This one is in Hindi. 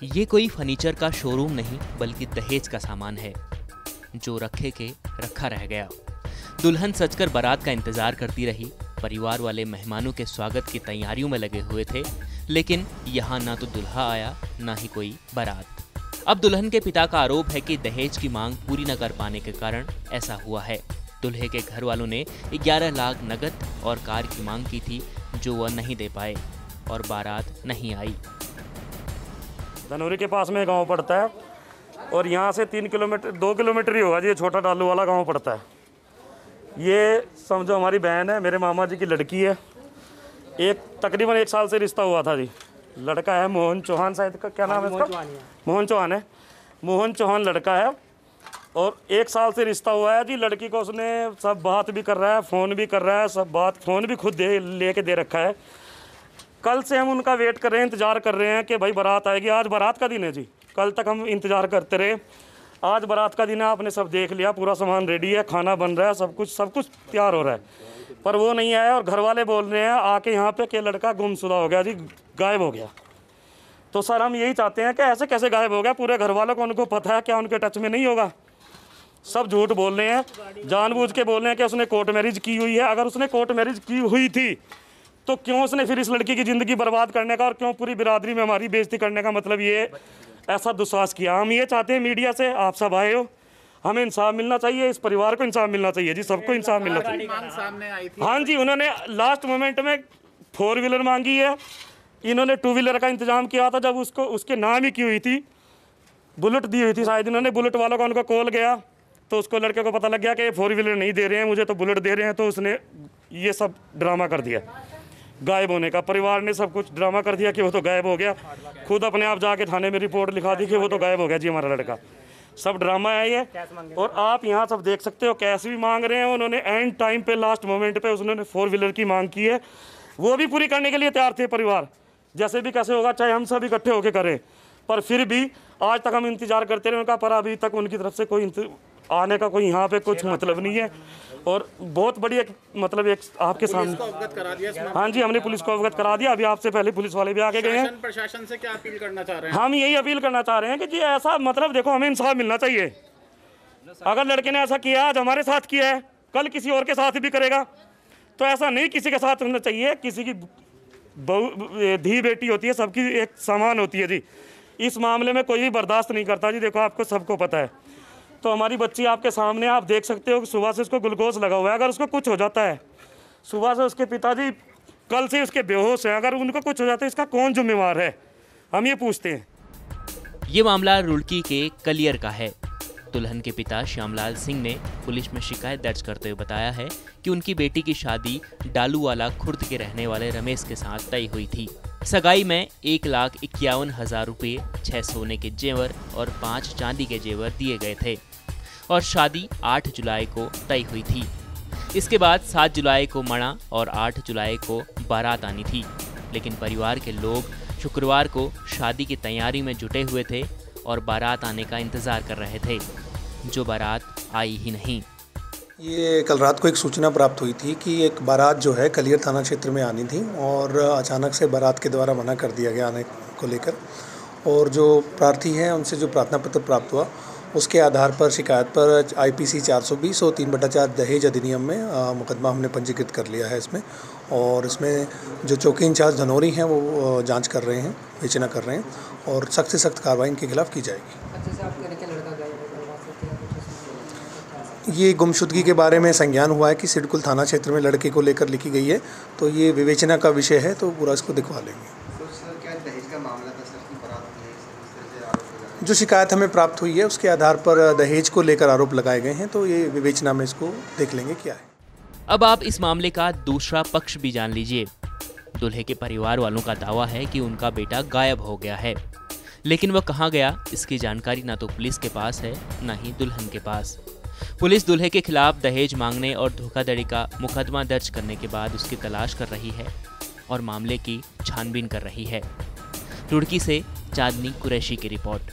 ये कोई फर्नीचर का शोरूम नहीं बल्कि दहेज का सामान है जो रखे के रखा रह गया। दुल्हन सजकर बारात का इंतजार करती रही। परिवार वाले मेहमानों के स्वागत की तैयारियों में लगे हुए थे, लेकिन यहाँ ना तो दुल्हा आया ना ही कोई बारात। अब दुल्हन के पिता का आरोप है कि दहेज की मांग पूरी न कर पाने के कारण ऐसा हुआ है। दुल्हे के घर वालों ने 11 लाख नकद और कार की मांग की थी जो वह नहीं दे पाए और बारात नहीं आई। धनौरी के पास में गांव पड़ता है और यहाँ से 2 किलोमीटर ही होगा जी, ये छोटा डालू वाला गांव पड़ता है। ये समझो हमारी बहन है, मेरे मामा जी की लड़की है। तकरीबन 1 साल से रिश्ता हुआ था जी। लड़का है मोहन चौहान, शायद का क्या नाम है इसका? मोहन चौहान है। मोहन चौहान लड़का है और 1 साल से रिश्ता हुआ है जी। लड़की को उसने सब बात भी कर रहा है, फ़ोन भी कर रहा है, सब बात फ़ोन भी खुद लेके दे रखा है। कल से हम उनका वेट कर रहे हैं, इंतज़ार कर रहे हैं कि भाई बारात आएगी। आज बारात का दिन है जी। कल तक हम इंतज़ार करते रहे, आज बारात का दिन है। आपने सब देख लिया, पूरा सामान रेडी है, खाना बन रहा है, सब कुछ तैयार हो रहा है, पर वो नहीं आया। और घर वाले बोल रहे हैं आके यहाँ पे कि लड़का गुमशुदा हो गया जी, गायब हो गया। तो सर हम यही चाहते हैं कि ऐसे कैसे गायब हो गया? पूरे घर वालों को उनको पता है, क्या उनके टच में नहीं होगा? सब झूठ बोल रहे हैं, जानबूझ के बोल रहे हैं कि उसने कोर्ट मैरिज की हुई है। अगर उसने कोर्ट मैरिज की हुई थी तो क्यों उसने फिर इस लड़की की ज़िंदगी बर्बाद करने का और क्यों पूरी बिरादरी में हमारी बेइज्जती करने का मतलब ये ऐसा दुस्साहस किया? हम ये चाहते हैं मीडिया से, आप सब आए हो, हमें इंसाफ मिलना चाहिए, इस परिवार को इंसाफ मिलना चाहिए जी, सबको इंसाफ मिलना चाहिए। हाँ जी, उन्होंने लास्ट मोमेंट में 4 व्हीलर मांगी है। इन्होंने 2 व्हीलर का इंतजाम किया था जब उसके नाम ही की हुई थी, बुलेट दी हुई थी शायद। इन्होंने बुलेट वालों का उनको कॉल गया तो उसको लड़के को पता लग गया कि 4 व्हीलर नहीं दे रहे हैं, मुझे तो बुलेट दे रहे हैं। तो उसने ये सब ड्रामा कर दिया गायब होने का। परिवार ने सब कुछ ड्रामा कर दिया कि वो तो गायब हो गया। खुद अपने आप जाके थाने में रिपोर्ट लिखा दी कि वो तो गायब हो गया जी हमारा लड़का। सब ड्रामा है ये। और आप यहाँ सब देख सकते हो कैश भी मांग रहे हैं। उन्होंने एंड टाइम पे, लास्ट मोमेंट पे उन्होंने 4 व्हीलर की मांग की है, वो भी पूरी करने के लिए तैयार थे परिवार। जैसे भी कैसे होगा, चाहे हम सब इकट्ठे होकर करें, पर फिर भी आज तक हम इंतजार करते रहे उनका, पर अभी तक उनकी तरफ से कोई आने का कोई यहाँ पे कुछ मतलब नहीं है। और बहुत बड़ी एक आपके सामने, हाँ जी, हमने पुलिस को अवगत करा दिया। अभी आपसे पहले पुलिस वाले भी आके गए हैं। प्रशासन से क्या अपील करना चाह रहे हैं? हम यही अपील करना चाह रहे हैं कि जी ऐसा देखो, हमें इंसाफ मिलना चाहिए। अगर लड़के ने ऐसा किया, आज हमारे साथ किया है, कल किसी और के साथ भी करेगा, तो ऐसा नहीं किसी के साथ होना चाहिए। किसी की धी बेटी होती है, सबकी एक समान होती है जी। इस मामले में कोई भी बर्दाश्त नहीं करता जी। देखो आपको सबको पता है। तो हमारी बच्ची आपके सामने, आप देख सकते हो कि सुबह से उसको ग्लूकोज लगा हुआ है। अगर उसको कुछ हो जाता है, सुबह से उसके पिताजी कल से उसके बेहोश हैं, अगर उनको कुछ हो जाता है इसका कौन जिम्मेवार है? हम ये पूछते हैं। ये मामला रुड़की के कलियर का है। दुल्हन के पिता श्यामलाल सिंह ने पुलिस में शिकायत दर्ज करते हुए बताया है कि उनकी बेटी की शादी डालूवाला खुर्द के रहने वाले रमेश के साथ तय हुई थी। सगाई में 1,51,000 रुपये, 6 सोने के जेवर और 5 चांदी के जेवर दिए गए थे और शादी 8 जुलाई को तय हुई थी। इसके बाद 7 जुलाई को मणा और 8 जुलाई को बारात आनी थी, लेकिन परिवार के लोग शुक्रवार को शादी की तैयारी में जुटे हुए थे और बारात आने का इंतज़ार कर रहे थे, जो बारात आई ही नहीं। ये कल रात को एक सूचना प्राप्त हुई थी कि एक बारात जो है कलियर थाना क्षेत्र में आनी थी और अचानक से बारात के द्वारा मना कर दिया गया आने को लेकर। और जो प्रार्थी हैं उनसे जो प्रार्थना पत्र प्राप्त हुआ, उसके आधार पर शिकायत पर IPC 420 और 3/4 दहेज अधिनियम में मुकदमा हमने पंजीकृत कर लिया है इसमें। और इसमें जो चौकी इंचार्ज धनौरी हैं वो जांच कर रहे हैं, विवेचना कर रहे हैं और सख्त से सख्त कार्रवाई इनके खिलाफ की जाएगी। ये गुमशुदगी के बारे में संज्ञान हुआ है कि सिडकुल थाना क्षेत्र में लड़के को लेकर लिखी गई है, तो ये विवेचना का विषय है, तो पूरा इसको दिखवा लेंगे। जो शिकायत हमें प्राप्त हुई है उसके आधार पर दहेज को लेकर आरोप लगाए गए हैं, तो ये विवेचना में इसको देख लेंगे क्या है। अब आप इस मामले का दूसरा पक्ष भी जान लीजिए। दूल्हे के परिवार वालों का दावा है कि उनका बेटा गायब हो गया है, लेकिन वह कहाँ गया इसकी जानकारी ना तो पुलिस के पास है ना ही दुल्हन के पास। पुलिस दूल्हे के खिलाफ दहेज मांगने और धोखाधड़ी का मुकदमा दर्ज करने के बाद उसकी तलाश कर रही है और मामले की छानबीन कर रही है। रुड़की से चांदनी कुरैशी की रिपोर्ट।